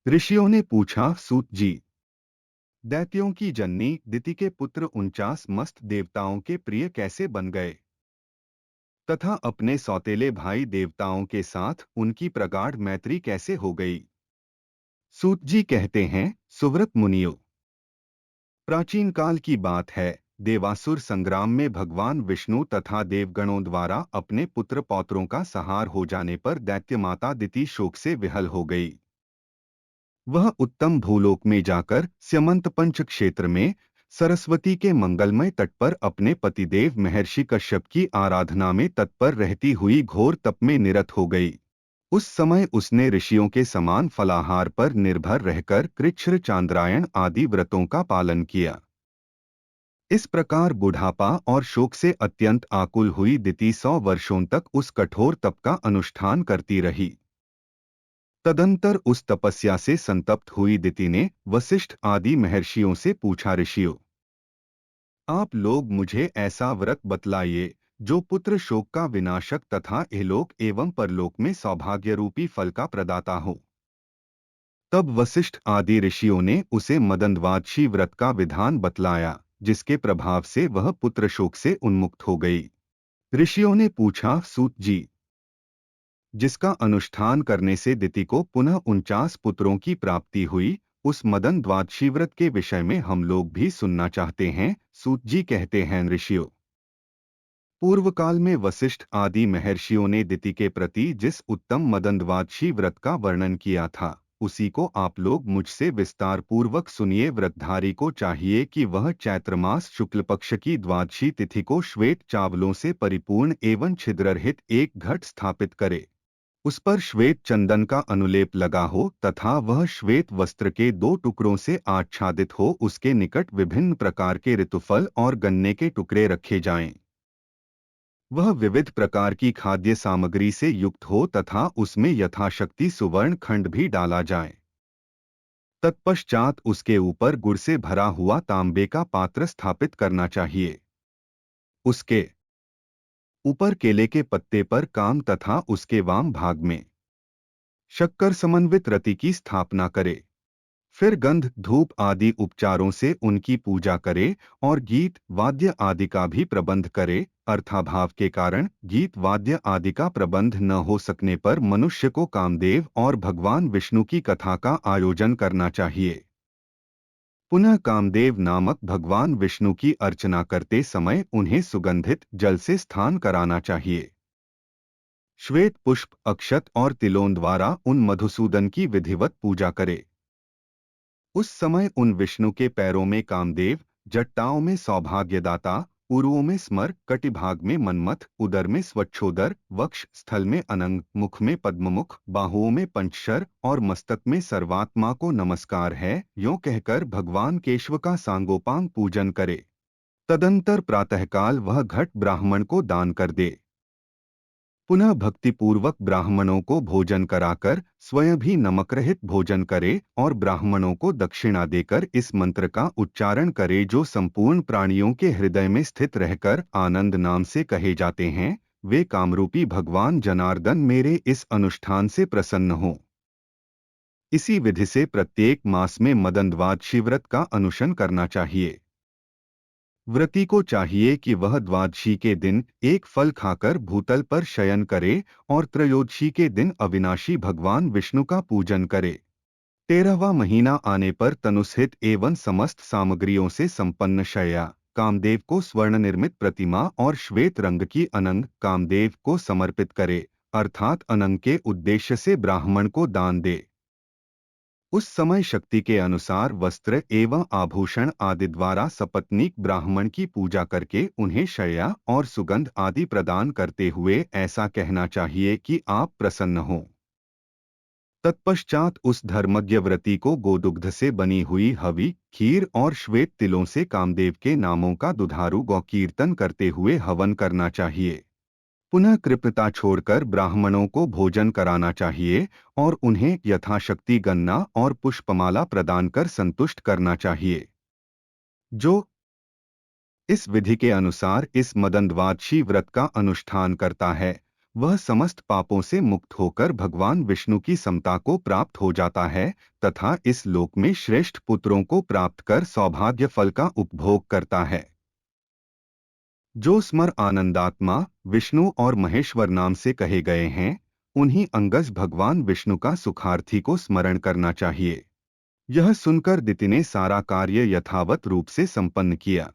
ऋषियों ने पूछा, सूत जी, दैत्यों की जननी दिति के पुत्र 49 मस्त देवताओं के प्रिय कैसे बन गए तथा अपने सौतेले भाई देवताओं के साथ उनकी प्रगाढ़ मैत्री कैसे हो गई। सूत जी कहते हैं, सुव्रत मुनियों, प्राचीन काल की बात है। देवासुर संग्राम में भगवान विष्णु तथा देवगणों द्वारा अपने पुत्र पौत्रों का संहार हो जाने पर दैत्य माता दिति शोक से विहल हो गई। वह उत्तम भूलोक में जाकर स्यमंत पंच क्षेत्र में सरस्वती के मंगलमय तट पर अपने पतिदेव महर्षि कश्यप की आराधना में तत्पर रहती हुई घोर तप में निरत हो गई। उस समय उसने ऋषियों के समान फलाहार पर निर्भर रहकर कृच्छ्र चांद्रायण आदि व्रतों का पालन किया। इस प्रकार बुढ़ापा और शोक से अत्यंत आकुल हुई दिति 100 वर्षों तक उस कठोर तप का अनुष्ठान करती रही। तदंतर उस तपस्या से संतप्त हुई दिति ने वशिष्ठ आदि महर्षियों से पूछा, ऋषियों, आप लोग मुझे ऐसा व्रत बतलाइए जो पुत्र शोक का विनाशक तथा इहलोक एवं परलोक में सौभाग्य रूपी फल का प्रदाता हो। तब वशिष्ठ आदि ऋषियों ने उसे मदनवादशी व्रत का विधान बतलाया, जिसके प्रभाव से वह पुत्र शोक से उन्मुक्त हो गई। ऋषियों ने पूछा, सूत जी, जिसका अनुष्ठान करने से दिति को पुनः 49 पुत्रों की प्राप्ति हुई, उस मदन द्वादशी व्रत के विषय में हम लोग भी सुनना चाहते हैं। सूत जी कहते हैं, ऋषियों, पूर्व काल में वशिष्ठ आदि महर्षियों ने दिति के प्रति जिस उत्तम मदनद्वादशी व्रत का वर्णन किया था, उसी को आप लोग मुझसे विस्तार पूर्वक सुनिए। व्रतधारी को चाहिए कि वह चैत्र मास शुक्ल पक्ष की द्वादशी तिथि को श्वेत चावलों से परिपूर्ण एवं छिद्ररहित एक घट स्थापित करे। उस पर श्वेत चंदन का अनुलेप लगा हो तथा वह श्वेत वस्त्र के 2 टुकड़ों से आच्छादित हो। उसके निकट विभिन्न प्रकार के ऋतुफल और गन्ने के टुकड़े रखे जाएं। वह विविध प्रकार की खाद्य सामग्री से युक्त हो तथा उसमें यथाशक्ति सुवर्ण खंड भी डाला जाए। तत्पश्चात उसके ऊपर गुड़ से भरा हुआ तांबे का पात्र स्थापित करना चाहिए। उसके ऊपर केले के पत्ते पर काम तथा उसके वाम भाग में शक्कर समन्वित रति की स्थापना करे। फिर गंध धूप आदि उपचारों से उनकी पूजा करे और गीत वाद्य आदि का भी प्रबंध करे। अर्थाभाव के कारण गीत वाद्य आदि का प्रबंध न हो सकने पर मनुष्य को कामदेव और भगवान विष्णु की कथा का आयोजन करना चाहिए। पुनः कामदेव नामक भगवान विष्णु की अर्चना करते समय उन्हें सुगंधित जल से स्नान कराना चाहिए। श्वेत पुष्प अक्षत और तिलों द्वारा उन मधुसूदन की विधिवत पूजा करे। उस समय उन विष्णु के पैरों में कामदेव, जटाओं में सौभाग्यदाता, उरुओं में स्मर, कटिभाग में मनमथ, उदर में स्वच्छोदर, वक्ष स्थल में अनंग, मुख में पद्ममुख, बाहुओं में पंचशर और मस्तक में सर्वात्मा को नमस्कार है, यों कहकर भगवान केशव का सांगोपांग पूजन करे। तदंतर प्रातःकाल वह घट ब्राह्मण को दान कर दे। पुनः भक्तिपूर्वक ब्राह्मणों को भोजन कराकर स्वयं भी नमक रहित भोजन करे और ब्राह्मणों को दक्षिणा देकर इस मंत्र का उच्चारण करे, जो संपूर्ण प्राणियों के हृदय में स्थित रहकर आनंद नाम से कहे जाते हैं। वे कामरूपी भगवान जनार्दन मेरे इस अनुष्ठान से प्रसन्न हो। इसी विधि से प्रत्येक मास में मदनद्वाद शिवव्रत का अनुष्ठान करना चाहिए। व्रती को चाहिए कि वह द्वादशी के दिन एक फल खाकर भूतल पर शयन करे और त्रयोदशी के दिन अविनाशी भगवान विष्णु का पूजन करे। 13वां महीना आने पर तनुसहित एवं समस्त सामग्रियों से संपन्न शय्या कामदेव को स्वर्ण निर्मित प्रतिमा और श्वेत रंग की अनंग कामदेव को समर्पित करे, अर्थात अनंग के उद्देश्य से ब्राह्मण को दान दे। उस समय शक्ति के अनुसार वस्त्र एवं आभूषण आदि द्वारा सपत्नीक ब्राह्मण की पूजा करके उन्हें शय्या और सुगंध आदि प्रदान करते हुए ऐसा कहना चाहिए कि आप प्रसन्न हों। तत्पश्चात उस धर्मज्ञ व्रती को गोदुग्ध से बनी हुई हवि, खीर और श्वेत तिलों से कामदेव के नामों का दुधारू गौ कीर्तन करते हुए हवन करना चाहिए। पुनः कृपता छोड़कर ब्राह्मणों को भोजन कराना चाहिए और उन्हें यथाशक्ति गन्ना और पुष्पमाला प्रदान कर संतुष्ट करना चाहिए। जो इस विधि के अनुसार इस मदनद्वादशी व्रत का अनुष्ठान करता है, वह समस्त पापों से मुक्त होकर भगवान विष्णु की समता को प्राप्त हो जाता है तथा इस लोक में श्रेष्ठ पुत्रों को प्राप्त कर सौभाग्य फल का उपभोग करता है। जो स्मर आनंदात्मा विष्णु और महेश्वर नाम से कहे गए हैं, उन्हीं अंगज भगवान विष्णु का सुखार्थी को स्मरण करना चाहिए। यह सुनकर दिति ने सारा कार्य यथावत रूप से संपन्न किया,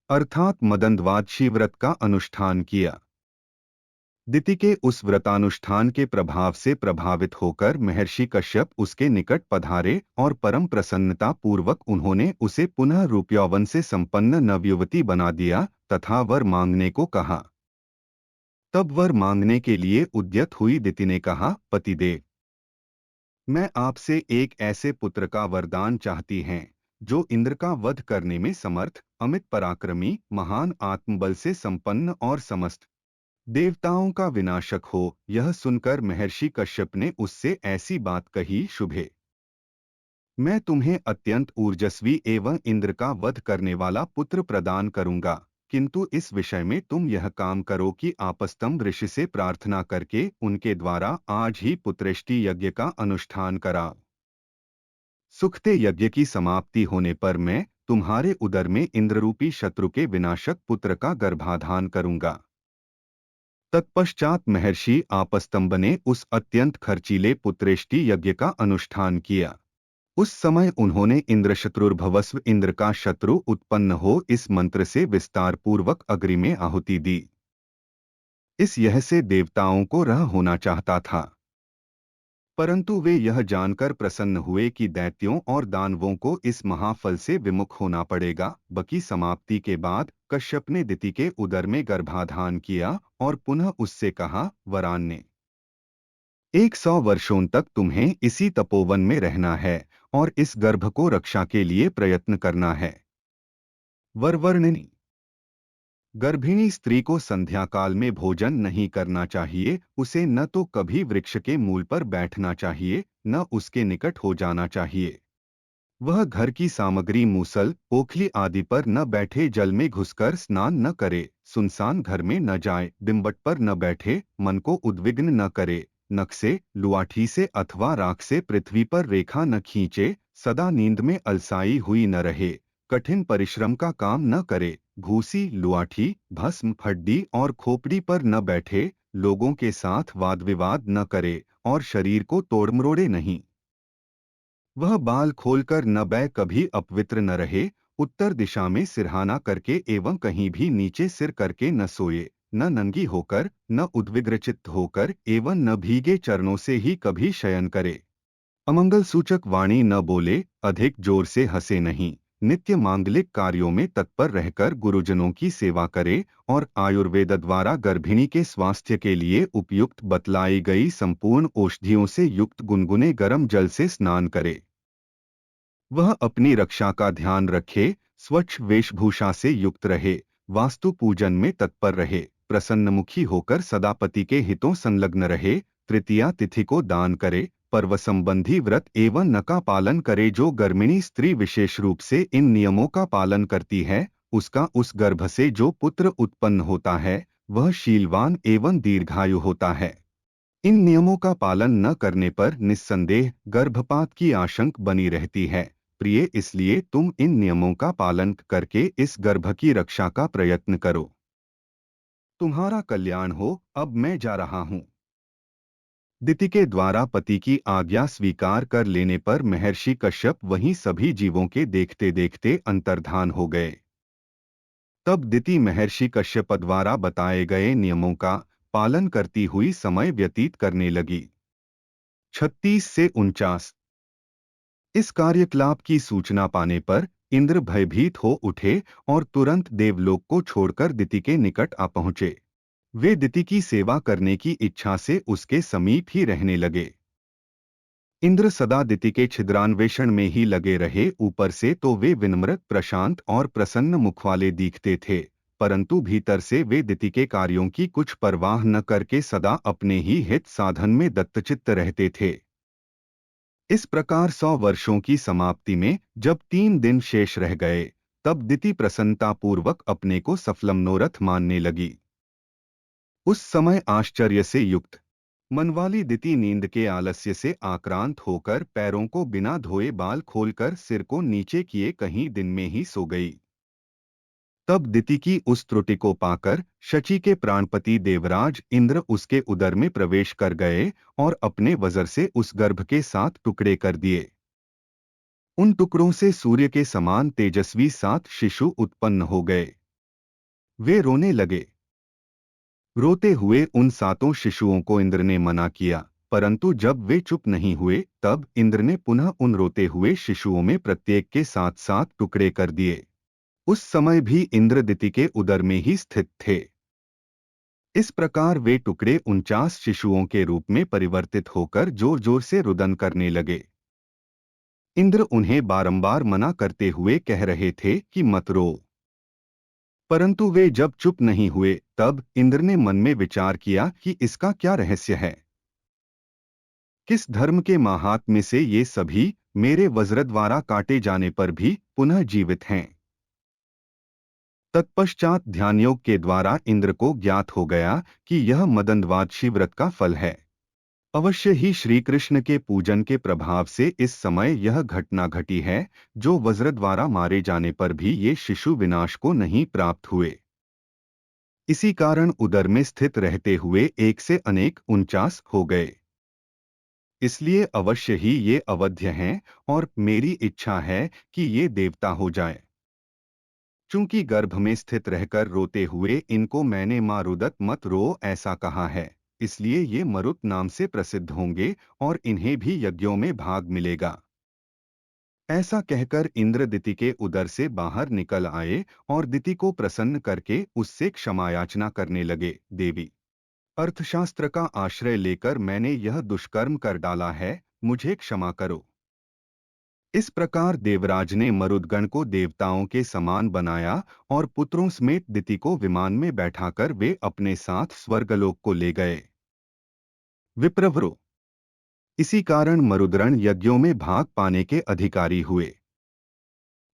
अर्थात मदनद्वादशी व्रत का अनुष्ठान किया। दिति के उस व्रतानुष्ठान के प्रभाव से प्रभावित होकर महर्षि कश्यप उसके निकट पधारे और परम प्रसन्नता पूर्वक उन्होंने उसे पुनः रूप यौवन से संपन्न नवयुवती बना दिया तथा वर मांगने को कहा। तब वर मांगने के लिए उद्यत हुई दिति ने कहा, पतिदेव, मैं आपसे एक ऐसे पुत्र का वरदान चाहती हैं जो इंद्र का वध करने में समर्थ, अमित पराक्रमी, महान आत्मबल से संपन्न और समस्त देवताओं का विनाशक हो। यह सुनकर महर्षि कश्यप ने उससे ऐसी बात कही, शुभे, मैं तुम्हें अत्यंत ऊर्जस्वी एवं इंद्र का वध करने वाला पुत्र प्रदान करूंगा, किंतु इस विषय में तुम यह काम करो कि आपस्तंभ ऋषि से प्रार्थना करके उनके द्वारा आज ही पुत्रेष्टि यज्ञ का अनुष्ठान कराओ। सुखते यज्ञ की समाप्ति होने पर मैं तुम्हारे उदर में इंद्ररूपी शत्रु के विनाशक पुत्र का गर्भाधान करूंगा। तत्पश्चात महर्षि आपस्तंभ ने उस अत्यंत खर्चीले पुत्रेष्टि यज्ञ का अनुष्ठान किया। उस समय उन्होंने इंद्रशत्रुर्भवस्व, इंद्र का शत्रु उत्पन्न हो, इस मंत्र से विस्तार पूर्वक अग्नि में आहुति दी। इस यह से देवताओं को रह होना चाहता था, परंतु वे यह जानकर प्रसन्न हुए कि दैत्यों और दानवों को इस महाफल से विमुख होना पड़ेगा। बकी समाप्ति के बाद कश्यप ने दिति के उदर में गर्भाधान किया और पुनः उससे कहा, वरान्य, 100 वर्षों तक तुम्हें इसी तपोवन में रहना है और इस गर्भ को रक्षा के लिए प्रयत्न करना है। वरवर्णिनी, गर्भिणी स्त्री को संध्या काल में भोजन नहीं करना चाहिए, उसे न तो कभी वृक्ष के मूल पर बैठना चाहिए, न उसके निकट हो जाना चाहिए। वह घर की सामग्री मूसल, ओखली आदि पर न बैठे, जल में घुसकर स्नान न करे, सुनसान घर में न जाए, डिंबट पर न बैठे, मन को उद्विग्न न करे, नख से, लुआठी से अथवा राख से पृथ्वी पर रेखा न खींचे, सदा नींद में अलसाई हुई न रहे, कठिन परिश्रम का काम न करे, घूसी, लुआठी, भस्म, फड्डी और खोपड़ी पर न बैठे, लोगों के साथ वाद विवाद न करे और शरीर को तोड़ मरोड़े नहीं। वह बाल खोलकर न बै, कभी अपवित्र न रहे, उत्तर दिशा में सिरहाना करके एवं कहीं भी नीचे सिर करके न सोए, न नंगी होकर, न उद्विग्नचित्त होकर एवं न भीगे चरणों से ही कभी शयन करे। अमंगल सूचक वाणी न बोले, अधिक जोर से हंसे नहीं, नित्य मांगलिक कार्यों में तत्पर रहकर गुरुजनों की सेवा करे और आयुर्वेद द्वारा गर्भिणी के स्वास्थ्य के लिए उपयुक्त बतलाई गई संपूर्ण औषधियों से युक्त गुनगुने गर्म जल से स्नान करे। वह अपनी रक्षा का ध्यान रखे, स्वच्छ वेशभूषा से युक्त रहे, वास्तु पूजन में तत्पर रहे, प्रसन्नमुखी होकर सदा पति के हितों संलग्न रहे, तृतीया तिथि को दान करे, पर्व संबंधी व्रत एवं न का पालन करे। जो गर्भिणी स्त्री विशेष रूप से इन नियमों का पालन करती है, उसका उस गर्भ से जो पुत्र उत्पन्न होता है, वह शीलवान एवं दीर्घायु होता है। इन नियमों का पालन न करने पर निस्संदेह गर्भपात की आशंका बनी रहती है। प्रिय, इसलिए तुम इन नियमों का पालन करके इस गर्भ की रक्षा का प्रयत्न करो। तुम्हारा कल्याण हो। अब मैं जा रहा हूँ। दिति के द्वारा पति की आज्ञा स्वीकार कर लेने पर महर्षि कश्यप वहीं सभी जीवों के देखते देखते अंतर्धान हो गए। तब दिति महर्षि कश्यप द्वारा बताए गए नियमों का पालन करती हुई समय व्यतीत करने लगी। 36 से 49। इस कार्यकलाप की सूचना पाने पर इंद्र भयभीत हो उठे और तुरंत देवलोक को छोड़कर दिति के निकट आ पहुंचे। वे दिति की सेवा करने की इच्छा से उसके समीप ही रहने लगे। इंद्र सदा दिति के छिद्रान्वेषण में ही लगे रहे। ऊपर से तो वे विनम्र, प्रशांत और प्रसन्न मुख वाले दिखते थे, परंतु भीतर से वे दिति के कार्यों की कुछ परवाह न करके सदा अपने ही हित साधन में दत्तचित्त रहते थे। इस प्रकार 100 वर्षों की समाप्ति में जब 3 दिन शेष रह गए, तब दिति प्रसन्नतापूर्वक अपने को सफल मनोरथ मानने लगी। उस समय आश्चर्य से युक्त मन वाली दिति नींद के आलस्य से आक्रांत होकर पैरों को बिना धोए बाल खोलकर सिर को नीचे किए कहीं दिन में ही सो गई। तब दिति की उस त्रुटि को पाकर शची के प्राणपति देवराज इंद्र उसके उदर में प्रवेश कर गए और अपने वज्र से उस गर्भ के 7 टुकड़े कर दिए। उन टुकड़ों से सूर्य के समान तेजस्वी 7 शिशु उत्पन्न हो गए। वे रोने लगे। रोते हुए उन 7 शिशुओं को इंद्र ने मना किया, परंतु जब वे चुप नहीं हुए तब इंद्र ने पुनः उन रोते हुए शिशुओं में प्रत्येक के 7 टुकड़े कर दिए। उस समय भी इंद्र दिति के उदर में ही स्थित थे। इस प्रकार वे टुकड़े 49 शिशुओं के रूप में परिवर्तित होकर जोर जोर से रुदन करने लगे। इंद्र उन्हें बारंबार मना करते हुए कह रहे थे कि मत रो, परंतु वे जब चुप नहीं हुए तब इंद्र ने मन में विचार किया कि इसका क्या रहस्य है। किस धर्म के माहात्म्य से ये सभी मेरे वज्र द्वारा काटे जाने पर भी पुनः जीवित हैं। तत्पश्चात ध्यानयोग के द्वारा इंद्र को ज्ञात हो गया कि यह मदनवादशी व्रत का फल है। अवश्य ही श्री कृष्ण के पूजन के प्रभाव से इस समय यह घटना घटी है, जो वज्र द्वारा मारे जाने पर भी ये शिशु विनाश को नहीं प्राप्त हुए। इसी कारण उदर में स्थित रहते हुए एक से अनेक 49 हो गए। इसलिए अवश्य ही ये अवध्य हैं और मेरी इच्छा है कि ये देवता हो जाएं। चूंकि गर्भ में स्थित रहकर रोते हुए इनको मैंने मां रुदत मत रो ऐसा कहा है, इसलिए ये मरुत नाम से प्रसिद्ध होंगे और इन्हें भी यज्ञों में भाग मिलेगा। ऐसा कहकर इंद्र दिति के उदर से बाहर निकल आए और दिति को प्रसन्न करके उससे क्षमा याचना करने लगे। देवी, अर्थशास्त्र का आश्रय लेकर मैंने यह दुष्कर्म कर डाला है, मुझे क्षमा करो। इस प्रकार देवराज ने मरुदगण को देवताओं के समान बनाया और पुत्रों समेत दिति को विमान में बैठाकर वे अपने साथ स्वर्गलोक को ले गए। विप्रवरो, इसी कारण मरुद्गण यज्ञों में भाग पाने के अधिकारी हुए।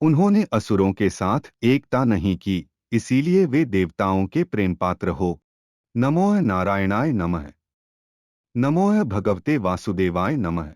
उन्होंने असुरों के साथ एकता नहीं की, इसीलिए वे देवताओं के प्रेम पात्र हो। नमो नारायणाय नमः। नमो भगवते वासुदेवाय नमः।